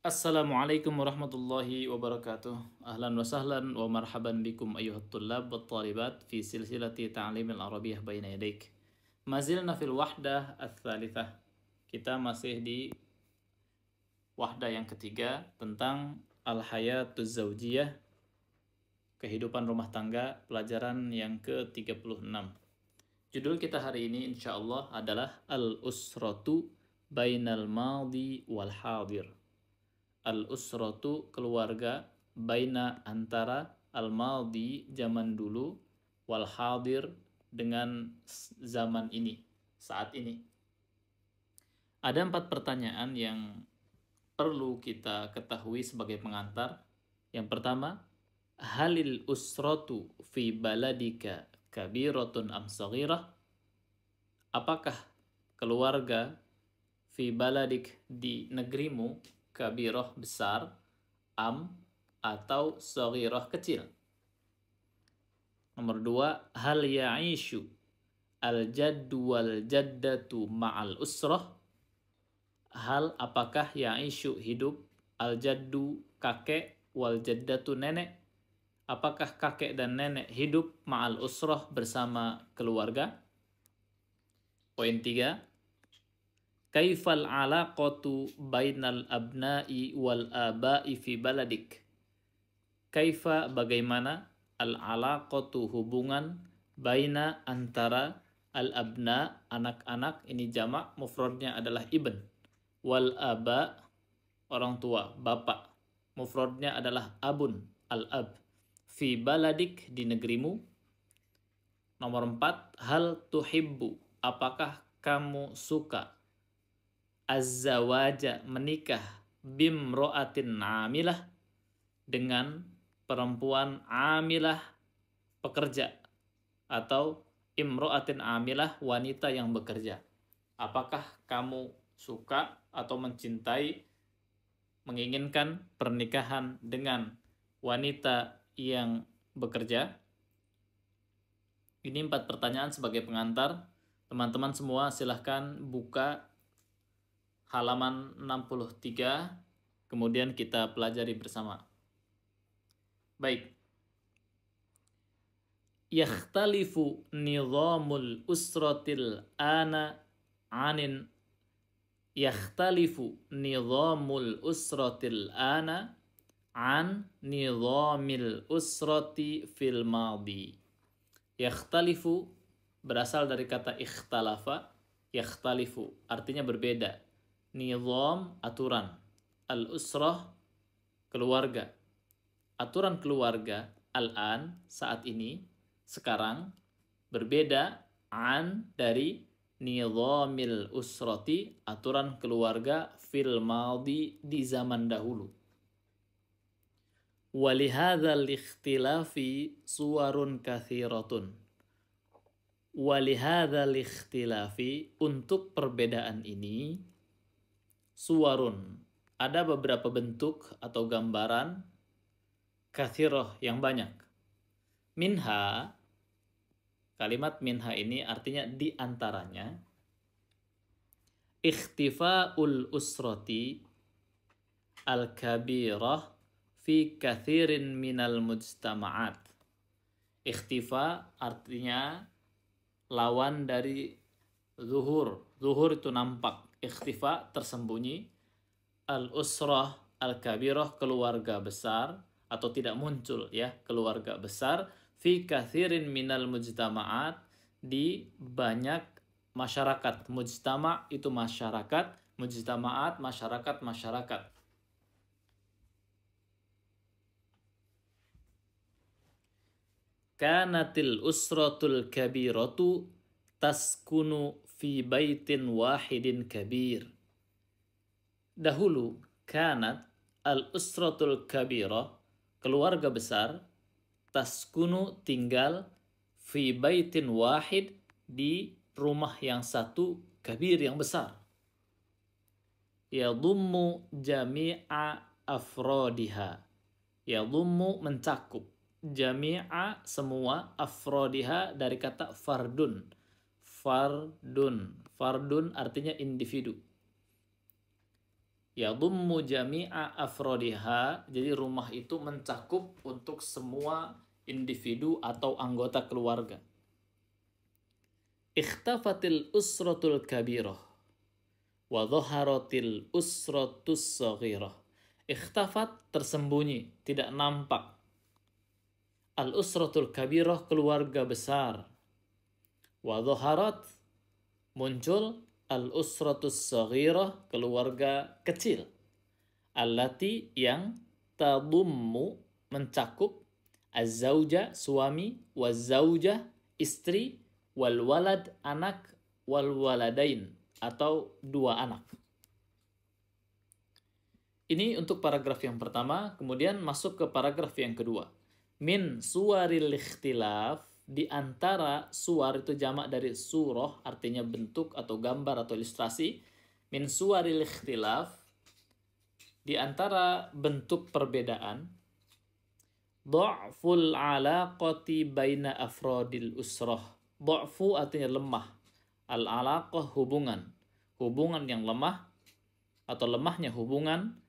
Assalamualaikum warahmatullahi wabarakatuh. Ahlan wa sahlan wa marhaban bikum ayyuhat tullab wa talibat fi silsilati ta'lim al-arabiyyah baina yadaik. Mazilna fil wahdah ats-tsalitsah. Kita masih di wahdah yang ketiga tentang al-hayatuz zaujiyah, kehidupan rumah tangga, pelajaran yang ke-36. Judul kita hari ini insyaallah adalah al-usratu bainal madi wal hadir. Al-usratu keluarga, baina antara, al-madi zaman dulu, wal hadir dengan zaman ini, saat ini. Ada 4 pertanyaan yang perlu kita ketahui sebagai pengantar. Yang pertama, halil usratu fi baladika kabiratun am saghirah? Apakah keluarga fi baladik di negerimu kabirah besar, am atau saghirah kecil? Nomor 2, hal ya'ishu al-jaddu wal jaddatu ma'al usrah? Hal apakah ya'ishu hidup, al-jaddu kakek, wal jaddatu nenek? Apakah kakek dan nenek hidup ma'al usrah bersama keluarga? Poin 3, kaifal alaqatu bainal abna'i wal aba'i fi baladik? Kaifa bagaimana, al alaqatu hubungan, baina antara, al abna anak-anak, ini jamak, mufradnya adalah ibn, wal aba orang tua, bapak, mufradnya adalah abun, al ab, fi baladik di negerimu. Nomor 4, hal tuhibbu apakah kamu suka, az-zawaja menikah, bimro'atin amilah dengan perempuan amilah pekerja, atau imro'atin amilah wanita yang bekerja. Apakah kamu suka atau mencintai, menginginkan pernikahan dengan wanita yang bekerja? Ini 4 pertanyaan sebagai pengantar. Teman-teman semua silahkan buka halaman 63, kemudian kita pelajari bersama. Baik. Yakhtalifu nizamul usratil ana anin yakhtalifu nizamul usratil ana an nizamil usrati fil madi. Yakhtalifu berasal dari kata ikhtalafa. Yakhtalifu artinya berbeda. Nizam aturan, al-usrah keluarga. Aturan keluarga al-an saat ini, sekarang, berbeda an dari nizamil usrati aturan keluarga fil madi di zaman dahulu. Walihadzal ikhtilafi suwarun katsiratun. Walihadzal ikhtilafi, untuk perbedaan ini, suwarun ada beberapa bentuk atau gambaran, katsirah yang banyak. Minha, kalimat minha ini artinya di antaranya, ikhtifa'ul usrati al-kabirah fi kathirin minal mujtama'at. Ikhtifa artinya lawan dari zuhur. Zuhur itu nampak, ikhtifa tersembunyi, al-usrah al-kabirah keluarga besar, atau tidak muncul ya, keluarga besar, fi kathirin minal mujtama'at di banyak masyarakat. Mujtama' itu masyarakat, mujtama'at masyarakat-masyarakat. Kanatil usratul kabiratu taskunu fi baitin wahidin kabir. Dahulu, kanat al-usratul kabirah, keluarga besar, taskunu tinggal, fi baitin wahid di rumah yang satu, kabir yang besar. Yadummu jami'a afrodiha. Yadummu mencakup, jami'a semua, afrodiha dari kata fardun. Fardun artinya individu. Yadummu jami'a afrodiha. Jadi rumah itu mencakup untuk semua individu atau anggota keluarga. Ikhtafatil usratul kabirah wa dhaharatil usratus saghirah. Ikhtafat tersembunyi, tidak nampak. Al usratul kabirah keluarga besar. Wa dhaharat muncul al usratus saghirah keluarga kecil. Allati yang tadummu mencakup az-zauja suami, waz-zaujah istri, wal walad anak, wal waladain atau dua anak. Ini untuk paragraf yang pertama, kemudian masuk ke paragraf yang kedua. Min suwaril ikhtilaf, di antara suar itu jamak dari surah, artinya bentuk atau gambar atau ilustrasi. Min suwaril ikhtilaf, di antara bentuk perbedaan, dha'ful alaqati baina afrodil usrah. Dha'fu artinya lemah. Al-alaqah hubungan. Hubungan yang lemah atau lemahnya hubungan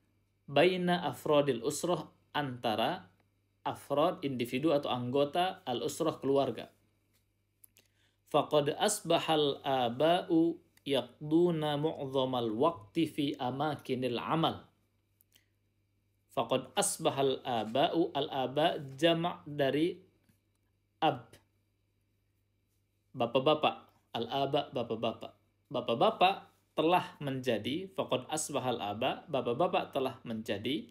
baina afrodil usrah antara afrod individu atau anggota al-usrah keluarga. Faqad asbahal aba'u yaqduna mu'dhamal waqti fi amakinil amal. Faqad asbahal aba'u, al-aba jama' dari ab, bapak-bapak. Al-aba bapak-bapak. Bapak-bapak telah menjadi, faqad asbahal aba, bapak-bapak telah menjadi,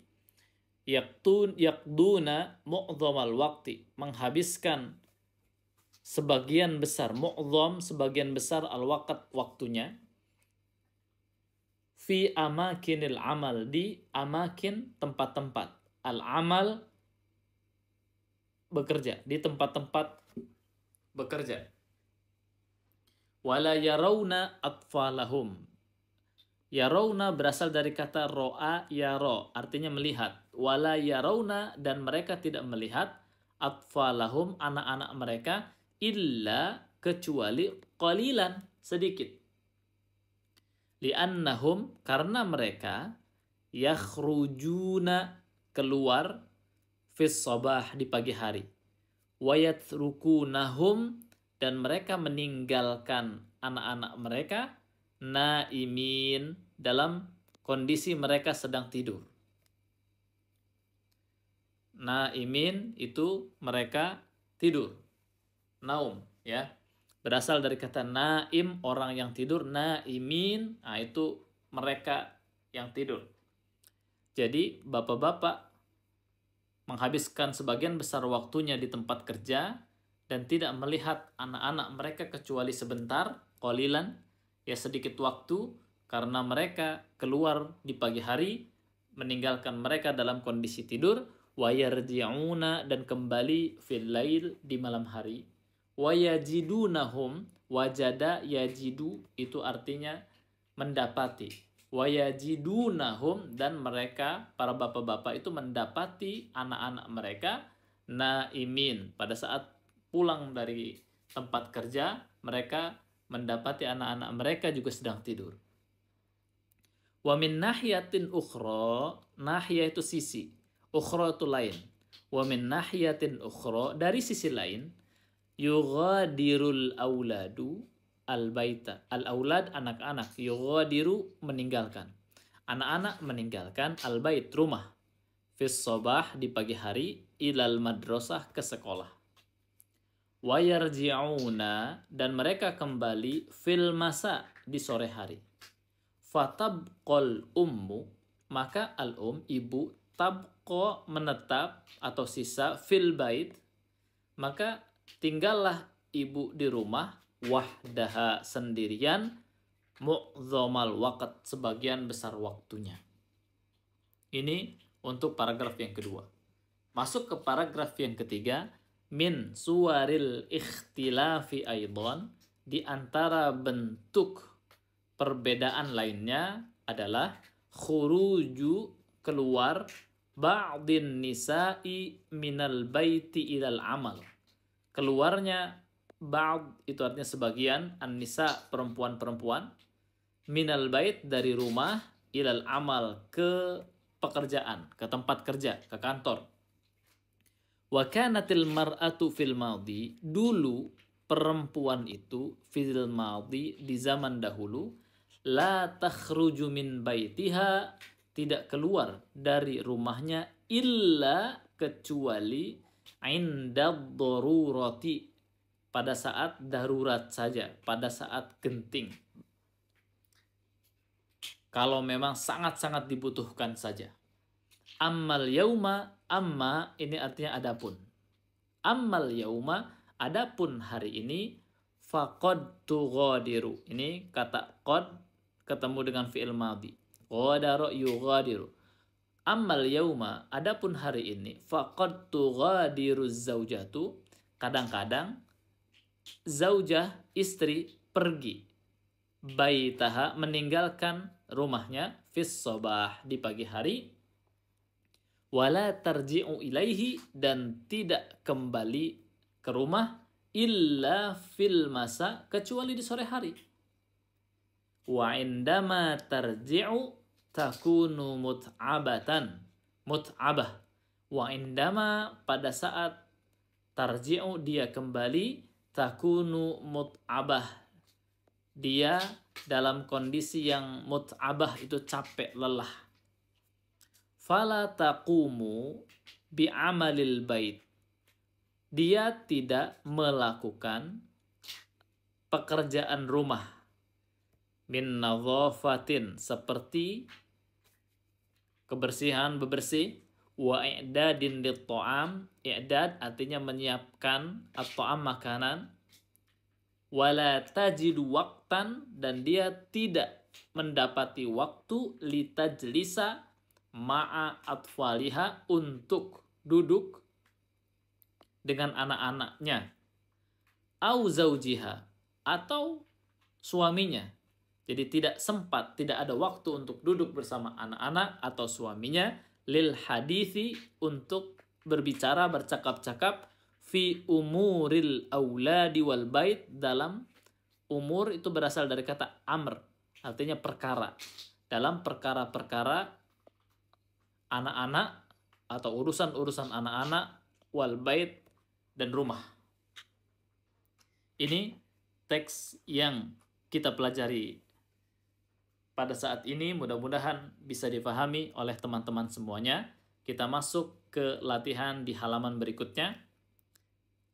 yaqduna mu'dhamal waqti, menghabiskan sebagian besar, mu'dham sebagian besar al-waqt waktunya, fi amakinil amal, di amakin tempat-tempat, al-amal bekerja, di tempat-tempat bekerja. Wala yarawna atfalahum. Yarawna berasal dari kata ro'a yaro, artinya melihat. Wala yarawna, dan mereka tidak melihat atfalahum, anak-anak mereka, illa kecuali qalilan, sedikit. Li'annahum, karena mereka yakhrujuna, keluar, fis sabah, di pagi hari. Wayatrukunahum, dan mereka meninggalkan anak-anak mereka naimin, dalam kondisi mereka sedang tidur. Naimin itu mereka tidur. Naum, ya. Berasal dari kata naim, orang yang tidur. Naimin, nah itu mereka yang tidur. Jadi bapak-bapak menghabiskan sebagian besar waktunya di tempat kerja dan tidak melihat anak-anak mereka kecuali sebentar, qalilan, ya sedikit waktu, karena mereka keluar di pagi hari, meninggalkan mereka dalam kondisi tidur, wa yarji'una, dan kembali fil lail, di malam hari, wa yajidunahum, wajada yajidu itu artinya mendapati, wa yajidunahum, dan mereka para bapak-bapak itu mendapati anak-anak mereka naimin, pada saat pulang dari tempat kerja, mereka mendapati anak-anak mereka juga sedang tidur. Wa min nahiyatin ukhra, nahiyah itu sisi, ukhra itu lain. Wa min nahiyatin ukhra, dari sisi lain, yughadirul auladu al-baita. Al-aulad, anak-anak, yughadiru, meninggalkan. Anak-anak meninggalkan al-bait, rumah. Fis sabah, di pagi hari, ilal madrasah, ke sekolah. Wa yarji'una, dan mereka kembali fil masa, di sore hari. Fatabqal ummu, maka al-um, ibu, tabqa, menetap atau sisa, fil bait, maka tinggallah ibu di rumah, wahdaha, sendirian, mu'dhamal waqt, sebagian besar waktunya. Ini untuk paragraf yang kedua. Masuk ke paragraf yang ketiga. Min suwaril ikhtilafi aidan, di antara bentuk perbedaan lainnya adalah khuruju, keluar, ba'din nisa'i minal baiti ilal amal. Keluarnya ba'd itu artinya sebagian, an-nisa perempuan-perempuan, minal bait dari rumah, ilal amal, ke pekerjaan, ke tempat kerja, ke kantor. Wa kanatil mar'atu fil madhi, dulu perempuan itu fil madhi, di zaman dahulu, la takhruju min baitiha, tidak keluar dari rumahnya, illa, kecuali inda darurati, pada saat darurat saja, pada saat genting. Kalau memang sangat-sangat dibutuhkan saja. Ammal yauma, amma ini artinya adapun. Ammal yauma, adapun hari ini, faqad tughadiru. Ini kata qad ketemu dengan fi'il madhi. Ghadara yughadiru. Ammal yauma, adapun hari ini, faqad tughadiru zaujatu, kadang-kadang zaujah, istri, pergi, baitaha, meninggalkan rumahnya, fis sobah, di pagi hari, wala tarji'u ilaihi, dan tidak kembali ke rumah, illa fil masa, kecuali di sore hari. Wa indama tarji'u takunu mut'abatan, mut'abah. Wa indama, pada saat tarji'u, dia kembali, takunu mut'abah, dia dalam kondisi yang mut'abah, itu capek, lelah. Fala taqumu bi'amalil bait, dia tidak melakukan pekerjaan rumah, min nadhafatin, seperti kebersihan, bebersih, wa i'dadin lit-ta'am, i'dad artinya menyiapkan at-ta'am, makanan, wala tajidu waqtan, dan dia tidak mendapati waktu, litajlisa ma'a atfaliha, untuk duduk dengan anak-anaknya, au zaujiha, atau suaminya. Jadi tidak sempat, tidak ada waktu untuk duduk bersama anak-anak atau suaminya, lil hadithi, untuk berbicara, bercakap-cakap, fi umuril auladi wal bait, dalam umur itu berasal dari kata amr, artinya perkara, dalam perkara-perkara anak-anak atau urusan-urusan anak-anak, wal bait, dan rumah. Ini teks yang kita pelajari pada saat ini, mudah-mudahan bisa dipahami oleh teman-teman semuanya. Kita masuk ke latihan di halaman berikutnya.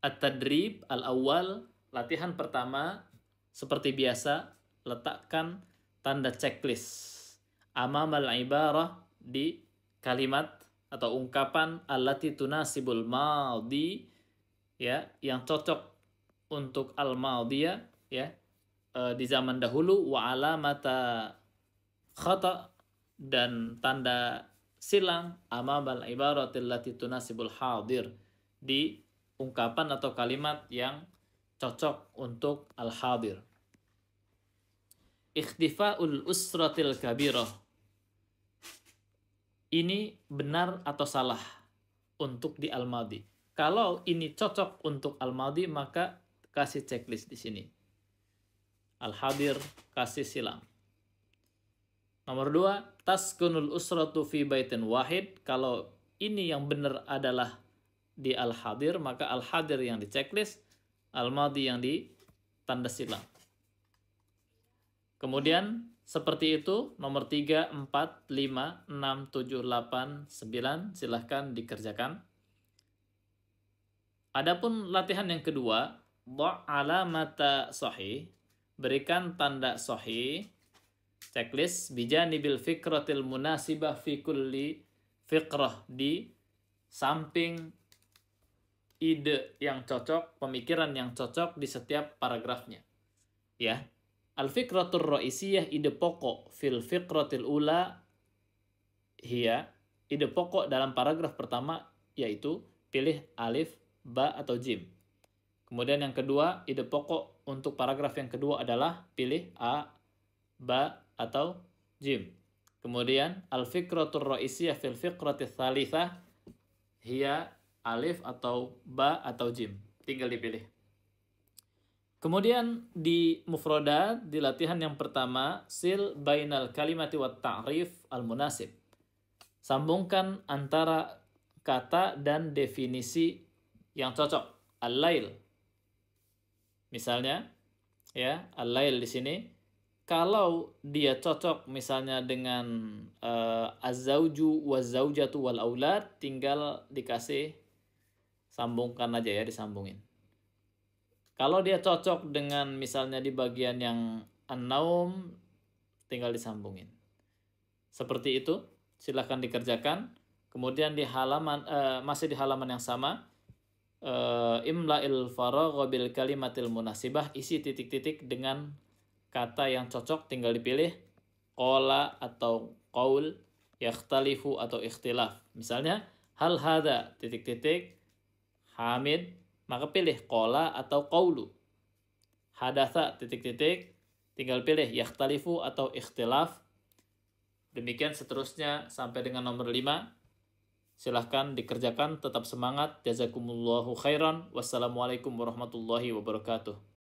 At-tadrib al-awwal, latihan pertama, seperti biasa, letakkan tanda checklist amamal ibarah, di kalimat atau ungkapan allati tunasibul madhi, ya, yang cocok untuk al-madhiyah, ya, di zaman dahulu, wa alamata khata, dan tanda silang amamal ibaratil lati tunasibul hadir, di ungkapan atau kalimat yang cocok untuk al-hadir. Ikhtifa'ul usratil kabirah, ini benar atau salah untuk di al-madhi. Kalau ini cocok untuk al-madhi, maka kasih checklist di sini. Al-hadir, kasih silang. Nomor 2, taskunul usratu fi baitin wahid. Kalau ini yang benar adalah di al-hadir, maka al-hadir yang di checklist, al-madhi yang di tanda silang. Kemudian seperti itu, nomor 3, 4, 5, 6, 7, 8, 9, silahkan dikerjakan. Adapun latihan yang kedua, dha' alamata sahih, berikan tanda sahih, checklist, bijanibil fikratil munasibah fi kulli fikrah, di samping ide yang cocok, pemikiran yang cocok di setiap paragrafnya. Ya. Al-fikratur ra'isiyah, ide pokok, fil fikratil ula hiya, ide pokok dalam paragraf pertama, yaitu pilih alif, ba, atau jim. Kemudian yang kedua, ide pokok untuk paragraf yang kedua adalah pilih a, ba, atau jim. Kemudian al-fikratur ra'isiyah fil fikratil tsalitsah hiya alif atau ba atau jim. Tinggal dipilih. Kemudian di mufradat, di latihan yang pertama, sil bainal kalimati wat ta'rif al-munasib. Sambungkan antara kata dan definisi yang cocok. Al-lail. Misalnya, ya, al-lail di sini kalau dia cocok misalnya dengan az-zauju waz-zaujatu wal aulad, tinggal dikasih sambungkan aja ya, disambungin. Kalau dia cocok dengan misalnya di bagian yang an-naum, tinggal disambungin. Seperti itu, silahkan dikerjakan. Kemudian di halaman masih di halaman yang sama, imla'il faragha bil kalimatil munasibah, isi titik-titik dengan kata yang cocok, tinggal dipilih qala atau qaul, yakhtalifu atau ikhtilaf. Misalnya hal hada titik-titik hamid, maka pilih qala atau qaulu. Hadatsa titik-titik, tinggal pilih yakhtalifu atau ikhtilaf. Demikian seterusnya sampai dengan nomor 5. Silahkan dikerjakan, tetap semangat. Jazakumullahu khairan. Wassalamualaikum warahmatullahi wabarakatuh.